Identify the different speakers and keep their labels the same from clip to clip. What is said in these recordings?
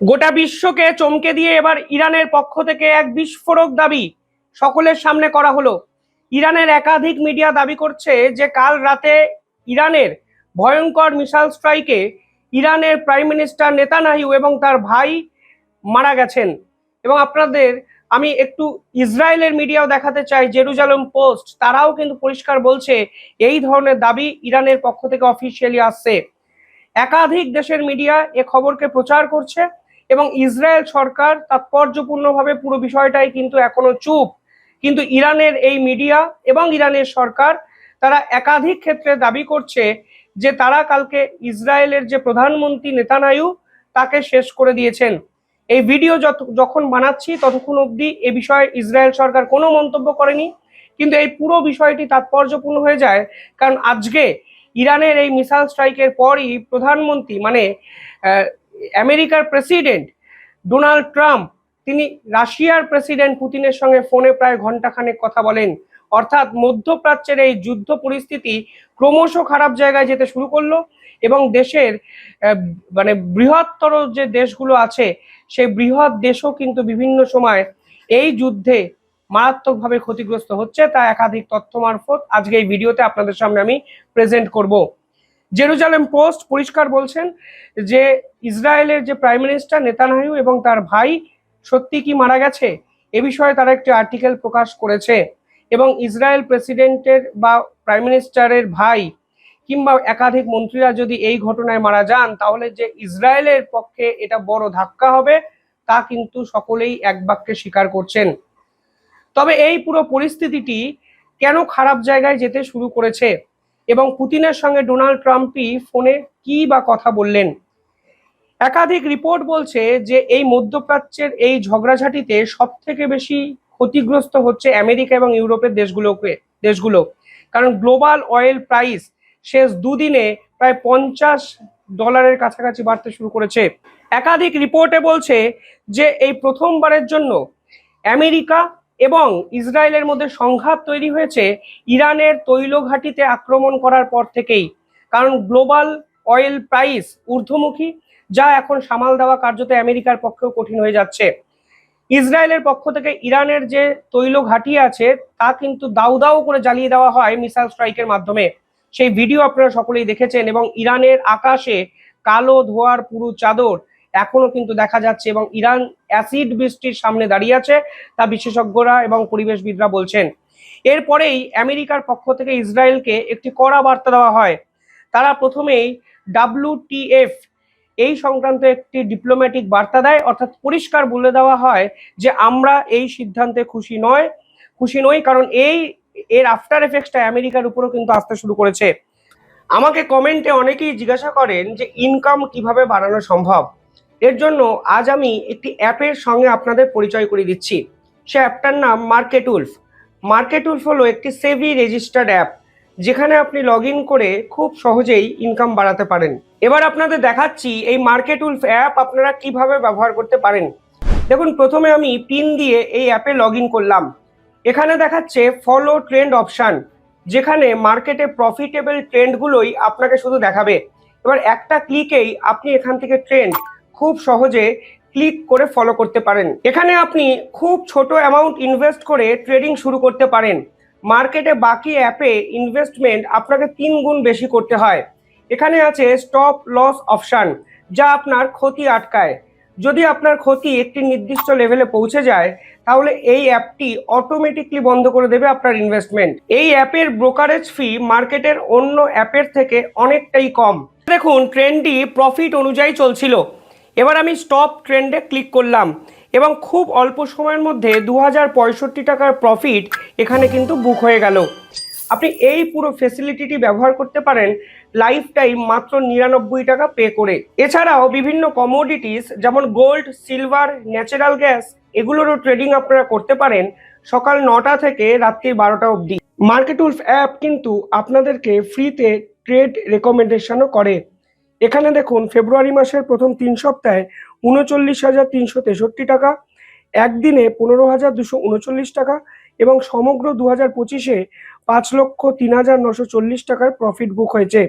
Speaker 1: গোটা বিশ্বকে চমকে দিয়ে এবার ইরানের পক্ষ থেকে এক বিস্ফোরক দাবি সকলের সামনে করা হলো। ইরানের একাধিক মিডিয়া দাবি করছে যে কাল রাতে ইরানের ভয়ঙ্কর মিসাইল স্ট্রাইকে ইরানের প্রাইম মিনিস্টার নেতানিয়াহু এবং তার ভাই মারা গেছেন। এবং আপনাদের আমি একটু ইসরায়েলের মিডিয়াও দেখাতে চাই, জেরুজালেম পোস্ট, তারাও কিন্তু পরিষ্কার বলছে এই ধরনের দাবি ইরানের পক্ষ থেকে অফিসিয়ালি আসছে। একাধিক দেশের মিডিয়া এ খবরকে প্রচার করছে এবং ইসরায়েল সরকার তাৎপর্যপূর্ণভাবে পুরো বিষয়টাই কিন্তু এখনো চুপ। কিন্তু ইরানের এই মিডিয়া এবং ইরানের সরকার তারা একাধিক ক্ষেত্রে দাবি করছে যে তারা কালকে ইসরায়েলের যে প্রধানমন্ত্রী নেতানিয়াহু তাকে শেষ করে দিয়েছেন। এই ভিডিও যখন বানাচ্ছি ততক্ষণ অবধি এ বিষয়ে ইসরায়েল সরকার কোনো মন্তব্য করেনি, কিন্তু এই পুরো বিষয়টি তাৎপর্যপূর্ণ হয়ে যায় কারণ আজকে ইরানের এই মিসাইল স্ট্রাইকের পরই প্রধানমন্ত্রী মানে আমেরিকার প্রেসিডেন্ট ডোনাল্ড ট্রাম্প তিনি রাশিয়ার প্রেসিডেন্ট পুতিনের সঙ্গে ফোনে প্রায় ঘন্টাখানেক কথা বলেন। অর্থাৎ মধ্যপ্রাচ্যের এই যুদ্ধ পরিস্থিতি ক্রমশ খারাপ জায়গায় যেতে শুরু করলো এবং দেশের মানে বৃহত্তর যে দেশগুলো আছে সেই বৃহৎ দেশও কিন্তু বিভিন্ন সময় এই যুদ্ধে মারাত্মকভাবে ক্ষতিগ্রস্ত হচ্ছে, তা একাধিক তথ্য মারফত আজকে এই ভিডিওতে আপনাদের সামনে আমি প্রেজেন্ট করব। জেরুজালেম পোস্ট পরিষ্কার বলছেন যে ইসরায়েলের যে প্রাইম মিনিস্টার নেতানিয়াহু এবং তার ভাই সত্যি কি মারা গেছে এ বিষয়ে তারা একটি আর্টিকেল প্রকাশ করেছে এবং ইসরায়েল প্রেসিডেন্টের বা প্রাইম মিনিস্টারের ভাই কিংবা একাধিক মন্ত্রীরা যদি এই ঘটনায় মারা যান তাহলে যে ইসরায়েলের পক্ষে এটা বড় ধাক্কা হবে তা কিন্তু সকলেই এক বাক্যে স্বীকার করছেন। তবে এই পুরো পরিস্থিতিটি কেন খারাপ জায়গায় যেতে শুরু করেছে এবং পুতিনের সঙ্গে ডোনাল্ড ট্রাম্পই ফোনে কি বা কথা বললেন। একাধিক রিপোর্ট বলছে যে এই মধ্যপ্রাচ্যের এই ঝগড়াঝাটিতে সব থেকে বেশি ক্ষতিগ্রস্ত হচ্ছে আমেরিকা এবং ইউরোপের দেশগুলো, কারণ গ্লোবাল অয়েল প্রাইস শেষ দুদিনে প্রায় $50 কাছাকাছি বাড়তে শুরু করেছে। একাধিক রিপোর্টে বলছে যে এই প্রথমবারের জন্য আমেরিকা এবং ইসরায়েলের মধ্যে সংঘাত তৈরি হয়েছে ইরানের তৈল ঘাঁটিতে আক্রমণ করার পর থেকেই, কারণ গ্লোবাল অয়েল প্রাইস ঊর্ধ্বমুখী, যা এখন সামাল দেওয়া কার্যত আমেরিকার পক্ষেও কঠিন হয়ে যাচ্ছে। ইসরায়েলের পক্ষ থেকে ইরানের যে তৈল ঘাঁটি আছে তা কিন্তু দাউ দাউ করে জ্বালিয়ে দেওয়া হয় মিসাইল স্ট্রাইকের মাধ্যমে। সেই ভিডিও আপনারা সকলেই দেখেছেন এবং ইরানের আকাশে কালো ধোঁয়ার পুরো চাদর এখনো কিন্তু দেখা যাচ্ছে এবং ইরান অ্যাসিড বৃষ্টির সামনে দাঁড়িয়ে আছে, তা বিশেষজ্ঞরা এবং পরিবেশবিদরা বলছেন। এরপরেই আমেরিকার পক্ষ থেকে ইসরায়েলকে একটি কড়া বার্তা দেওয়া হয়। তারা প্রথমেই WTF এই সংক্রান্ত একটি ডিপ্লোম্যাটিক বার্তা দেয়, অর্থাৎ পরিষ্কার বলে দেওয়া হয় যে আমরা এই সিদ্ধান্তে খুশি নই, কারণ এর আফটার এফেক্টসটা আমেরিকার উপরও কিন্তু আসতে শুরু করেছে। আমাকে কমেন্টে অনেকেই জিজ্ঞাসা করেন যে ইনকাম কিভাবে বাড়ানো সম্ভব। এর জন্য আজ আমি একটি অ্যাপের সঙ্গে আপনাদের পরিচয় করিয়ে দিচ্ছি। সে অ্যাপটার নাম মার্কেটউলফ। মার্কেটউলফ হলো একটি সেভি রেজিস্টার্ড অ্যাপ, যেখানে আপনি লগ ইন করে খুব সহজেই ইনকাম বাড়াতে পারেন। এবার আপনাদের দেখাচ্ছি এই মার্কেটউলফ অ্যাপ আপনারা কিভাবে ব্যবহার করতে পারেন। দেখুন, প্রথমে আমি পিন দিয়ে এই অ্যাপে লগ ইন করলাম। এখানে দেখাচ্ছে ফলো ট্রেন্ড অপশান, যেখানে মার্কেটে প্রফিটেবল ট্রেন্ডগুলোই আপনাকে শুধু দেখাবে। এবার একটা ক্লিকেই আপনি এখান থেকে ট্রেন্ড খুব সহজে ক্লিক করে ফলো করতে পারেন। এখানে আপনি খুব ছোট অ্যামাউন্ট ইনভেস্ট করে ট্রেডিং শুরু করতে পারেন। মার্কেটে বাকি অ্যাপে ইনভেস্টমেন্ট আপনাকে 3 গুণ বেশি করতে হয়। এখানে আছে স্টপ লস অপশান, যা আপনার ক্ষতি আটকায়। যদি আপনার ক্ষতি একটি নির্দিষ্ট লেভেলে পৌঁছে যায় তাহলে এই অ্যাপটি অটোমেটিকলি বন্ধ করে দেবে আপনার ইনভেস্টমেন্ট। এই অ্যাপের ব্রোকারেজ ফি মার্কেটের অন্য অ্যাপের থেকে অনেকটাই কম। দেখুন, ট্রেন্ডটি প্রফিট অনুযায়ী চলছিল। এবার আমি স্টপ ট্রেন্ডে ক্লিক করলাম এবং খুব অল্প সময়ের মধ্যে 2065 টাকার প্রফিট এখানে কিন্তু বুক হয়ে গেল। আপনি এই পুরো ফেসিলিটিটি ব্যবহার করতে পারেন লাইফ টাইম মাত্র 99 টাকা পে করে। এছাড়াও বিভিন্ন কমোডিটিস যেমন গোল্ড, সিলভার, ন্যাচারাল গ্যাস, এগুলোরও ট্রেডিং আপনারা করতে পারেন সকাল 9টা থেকে রাত্রি 12টা অবধি। মার্কেটউলফ অ্যাপ কিন্তু আপনাদেরকে ফ্রিতে ট্রেড রেকমেন্ডেশনও করে। এখানে দেখুন, ফেব্রুয়ারি মাসের প্রথম 3 সপ্তাহে 39,363 টাকা, একদিনে 15,239 টাকা এবং সমগ্র 2025-এ 5,03,940 টাকার প্রফিট বুক হয়েছে।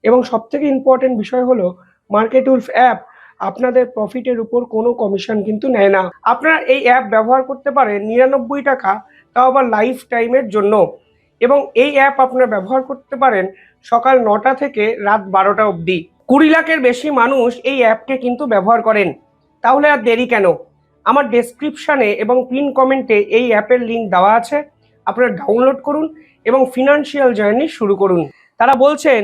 Speaker 1: এবং সবথেকে ইম্পর্টেন্ট বিষয় হলো মার্কেটউলফ অ্যাপ আপনাদের প্রফিটের উপর কোনো কমিশন কিন্তু নেয় না। আপনারা এই অ্যাপ ব্যবহার করতে পারেন 99 টাকা, তাও আবার লাইফ টাইমের জন্য। এবং এই অ্যাপ আপনারা ব্যবহার করতে পারেন সকাল 9টা থেকে রাত 12টা অবধি। 20 লাখের বেশি মানুষ এই অ্যাপকে কিন্তু ব্যবহার করেন। তাহলে আর দেরি কেন? আমার ডেসক্রিপশানে এবং পিন কমেন্টে এই অ্যাপের লিঙ্ক দেওয়া আছে, আপনারা ডাউনলোড করুন এবং ফিনান্সিয়াল জার্নি শুরু করুন। তারা বলছেন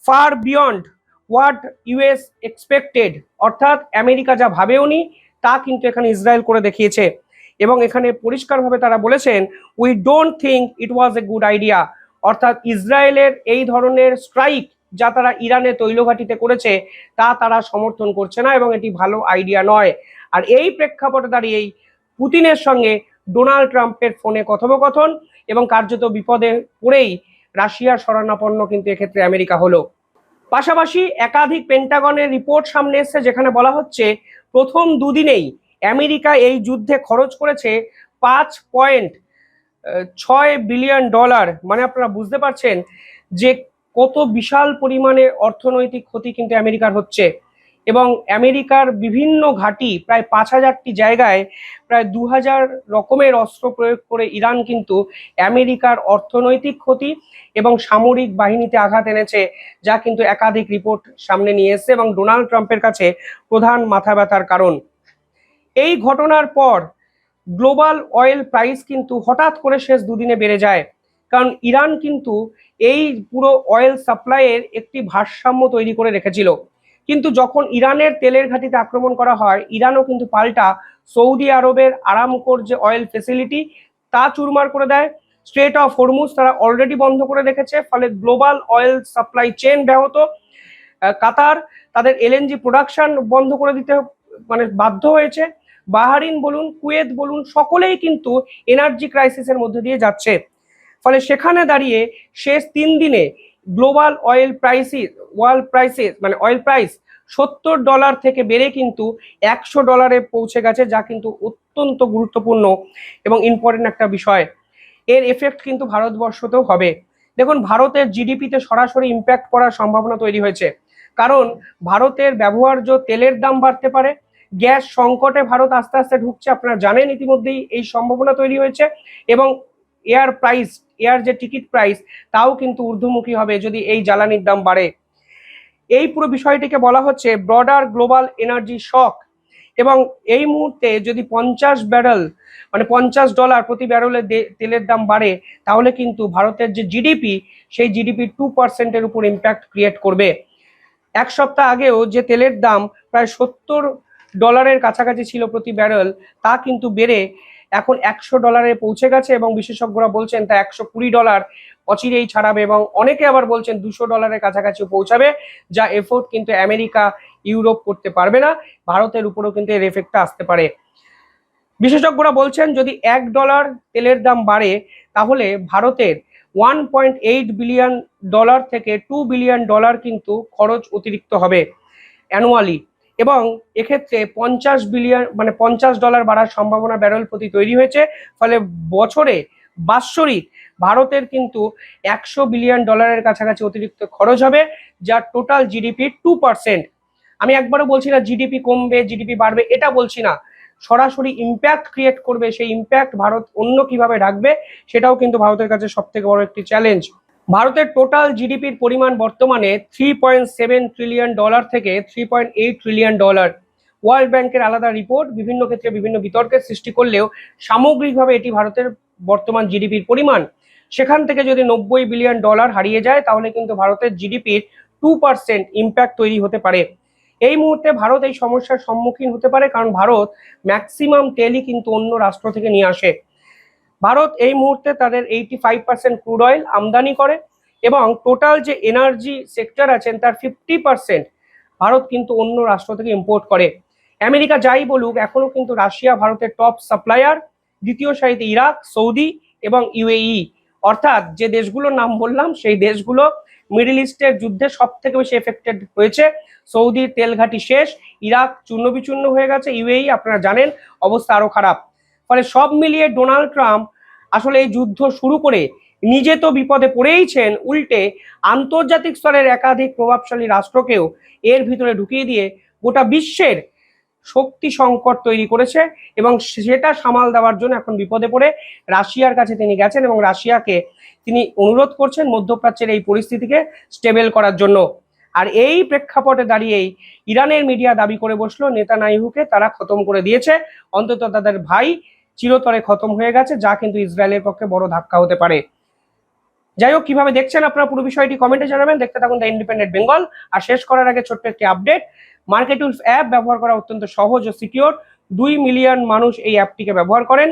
Speaker 1: far beyond what US expected, অর্থাৎ আমেরিকা যা ভাবেওনি তা কিন্তু এখানে ইসরায়েল করে দেখিয়েছে। এবং এখানে পরিষ্কারভাবে তারা বলেছেন we don't think it was a good idea, অর্থাৎ ইসরায়েলের এই ধরনের স্ট্রাইক যা তারা ইরানে তৈলঘাটিতে করেছে তা তারা সমর্থন করছে না এবং এটি ভালো আইডিয়া নয়। আর এই প্রেক্ষাপটে দাঁড়িয়েই পুতিনের সঙ্গে ডোনাল্ড ট্রাম্পের ফোনে কথোপকথন এবং কার্যত বিপদে পড়েই রাশিয়ার শরণাপন্ন কিন্তু এক্ষেত্রে আমেরিকা হলো। পাশাপাশি একাধিক পেন্টাগনের রিপোর্ট সামনে এসেছে যেখানে বলা হচ্ছে প্রথম দুদিনেই আমেরিকা এই যুদ্ধে খরচ করেছে 5.6 বিলিয়ন ডলার। মানে আপনারা বুঝতে পারছেন যে কত বিশাল পরিমাণে অর্থনৈতিক ক্ষতি কিন্তু আমেরিকার হচ্ছে। এবং আমেরিকার বিভিন্ন ঘাঁটি প্রায় 5,000টি জায়গায় প্রায় 2,000 রকমের অস্ত্র প্রয়োগ করে ইরান কিন্তু আমেরিকার অর্থনৈতিক ক্ষতি এবং সামরিক বাহিনীতে আঘাত এনেছে, যা কিন্তু একাধিক রিপোর্ট সামনে নিয়ে এসেছে এবং ডোনাল্ড ট্রাম্পের কাছে প্রধান মাথা ব্যথার কারণ। এই ঘটনার পর গ্লোবাল অয়েল প্রাইস কিন্তু হঠাৎ করে শেষ দুদিনে বেড়ে যায়, কারণ ইরান কিন্তু এই পুরো অয়েল সাপ্লাইয়ের একটি ভারসাম্য তৈরি করে রেখেছিল। কিন্তু যখন ইরানের তেলের ঘাঁটিতে আক্রমণ করা হয়, ইরানও কিন্তু পাল্টা সৌদি আরবের আরামকোর যে অয়েল ফেসিলিটি তা চুরমার করে দেয়। স্ট্রেট অফ হরমুজ তারা অলরেডি বন্ধ করে রেখেছে, ফলে গ্লোবাল অয়েল সাপ্লাই চেন ব্যাহত। কাতার তাদের এলএনজি প্রোডাকশন বন্ধ করে দিতে মানে বাধ্য হয়েছে। বাহারিন বলুন, কুয়েত বলুন, সকলেই কিন্তু এনার্জি ক্রাইসিসের মধ্যে দিয়ে যাচ্ছে। ফলে সেখানে দাঁড়িয়ে শেষ 3 দিনে গ্লোবাল অয়েল প্রাইসেস মানে অয়েল প্রাইস $70 থেকে বেড়ে কিন্তু $100 পৌঁছে গেছে, যা কিন্তু অত্যন্ত গুরুত্বপূর্ণ এবং ইম্পর্টেন্ট একটা বিষয়। এর এফেক্ট কিন্তু ভারতবর্ষতেও হবে। দেখুন, ভারতের জিডিপিতে সরাসরি ইম্প্যাক্ট করার সম্ভাবনা তৈরি হয়েছে, কারণ ভারতের ব্যবহার্য তেলের দাম বাড়তে পারে। গ্যাস সংকটে ভারত আস্তে আস্তে ঢুকছে, আপনারা জানেন ইতিমধ্যেই এই সম্ভাবনা তৈরি হয়েছে। এবং এয়ার যে টিকিট প্রাইস তাও কিন্তু ঊর্ধ্বমুখী হবে যদি এই জ্বালানির দাম বাড়ে। এই পুরো বিষয়টিকে বলা হচ্ছে ব্রডার গ্লোবাল এনার্জি শক। এবং এই মুহূর্তে যদি $50 প্রতি ব্যারেলে তেলের দাম বাড়ে, তাহলে কিন্তু ভারতের যে জিডিপি সেই জিডিপি 2%-এর উপর ইম্প্যাক্ট ক্রিয়েট করবে। এক সপ্তাহ আগেও যে তেলের দাম প্রায় $70 কাছাকাছি ছিল প্রতি ব্যারেল, তা কিন্তু বেড়ে এখন $100 পৌঁছে গেছে এবং বিশেষজ্ঞরা বলছেন তা $120 অচিরেই ছাড়াবে এবং অনেকে আবার বলছেন $200 কাছাকাছি পৌঁছাবে, যা এফোর্ট কিন্তু আমেরিকা ইউরোপ করতে পারবে না। ভারতের উপরেও কিন্তু এর এফেক্টটা আসতে পারে। বিশেষজ্ঞরা বলছেন যদি $1 তেলের দাম বাড়ে, তাহলে ভারতের $1.8 বিলিয়ন থেকে $2 বিলিয়ন কিন্তু খরচ অতিরিক্ত হবে অ্যানুয়ালি। এবং এক্ষেত্রে $50 বাড়ার সম্ভাবনা ব্যারেল প্রতি তৈরি হয়েছে। ফলে বছরে বাৎসরিক ভারতের কিন্তু $100 বিলিয়ন কাছাকাছি অতিরিক্ত খরচ হবে, যা টোটাল জিডিপির 2%। আমি একবারও বলছি না জিডিপি কমবে, জিডিপি বাড়বে, এটা বলছি না। সরাসরি ইম্প্যাক্ট ক্রিয়েট করবে, সেই ইম্প্যাক্ট ভারত অন্য কিভাবে রাখবে সেটাও কিন্তু ভারতের কাছে সব থেকে বড় একটি চ্যালেঞ্জ। ভারতের টোটাল জিডিপির পরিমাণ বর্তমানে $3.7 ট্রিলিয়ন থেকে $3.8 ট্রিলিয়ন। ওয়ার্ল্ড ব্যাংকের আলাদা রিপোর্ট বিভিন্ন ক্ষেত্রে বিভিন্ন বিতর্কের সৃষ্টি করলেও সামগ্রিকভাবে এটি ভারতের বর্তমান জিডিপির পরিমাণ। সেখান থেকে যদি $90 বিলিয়ন হারিয়ে যায়, তাহলে কিন্তু ভারতের জিডিপির 2% ইম্প্যাক্ট তৈরি হতে পারে। এই মুহূর্তে ভারত এই সমস্যার সম্মুখীন হতে পারে, কারণ ভারত ম্যাক্সিমাম তেলই কিন্তু অন্য রাষ্ট্র থেকে নিয়ে আসে। ভারত এই মুহূর্তে তাদের 85% ক্রুড অয়েল আমদানি করে এবং টোটাল যে এনার্জি সেক্টর আছেন তার 50% ভারত কিন্তু অন্য রাষ্ট্র থেকে ইম্পোর্ট করে। আমেরিকা যাই বলুক, এখনো কিন্তু রাশিয়া ভারতের টপ সাপ্লায়ার, দ্বিতীয় সারিতে ইরাক, সৌদি এবং ইউএই। অর্থাৎ যে দেশগুলোর নাম বললাম সেই দেশগুলো মিডল ইস্টের যুদ্ধে সব থেকে বেশি এফেক্টেড হয়েছে। সৌদির তেল ঘাঁটি শেষ, ইরাক চূর্ণ বিচূর্ণ হয়ে গেছে, ইউএই আপনারা জানেন অবস্থা আরো খারাপ। ফলে সব মিলিয়ে ডোনাল্ড ট্রাম্প আসলে এই যুদ্ধ শুরু করে নিজে তো বিপদে পড়েইছেন, উল্টে আন্তর্জাতিক স্তরের একাধিক প্রভাবশালী রাষ্ট্রকেও এর ভিতরে ঢুকিয়ে দিয়ে গোটা বিশ্বের শক্তি সংকট তৈরি করেছে এবং সেটা সামাল দেওয়ার জন্য এখন বিপদে পড়ে রাশিয়ার কাছে তিনি গেছেন এবং রাশিয়াকে তিনি অনুরোধ করছেন মধ্যপ্রাচ্যের এই পরিস্থিতিকে স্টেবল করার জন্য। আর এই প্রেক্ষাপটে দাঁড়িয়েই ইরানের মিডিয়া দাবি করে বসলো নেতানিয়াহুকে তারা খতম করে দিয়েছে, অন্তত তাদের ভাই চিরতরে খতম হয়ে গেছে, যা কিন্তু ইসরায়েলের পক্ষে বড় ধাক্কা হতে পারে। যাই হোক, কিভাবে দেখছেন আপনারা পুরো বিষয়টি কমেন্টে জানাবেন। দেখতে থাকুন দ্য ইন্ডিপেন্ডেন্ট বেঙ্গল। আর শেষ করার আগে ছোট্ট একটি আপডেট, মার্কেটুলস অ্যাপ ব্যবহার করা অত্যন্ত সহজ ও সিকিউর। 2 মিলিয়ন মানুষ এই অ্যাপটিকে ব্যবহার করেন।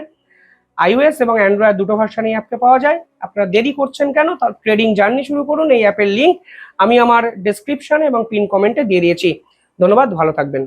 Speaker 1: iOS এবং অ্যান্ড্রয়েড দুটো ভার্সানে এই অ্যাপকে পাওয়া যায়। আপনারা দেরি করছেন কেন? তার ট্রেডিং জার্নি শুরু করুন। এই অ্যাপের লিঙ্ক আমি আমার ডেসক্রিপশনে এবং পিন কমেন্টে দিয়ে দিয়েছি। ধন্যবাদ, ভালো থাকবেন।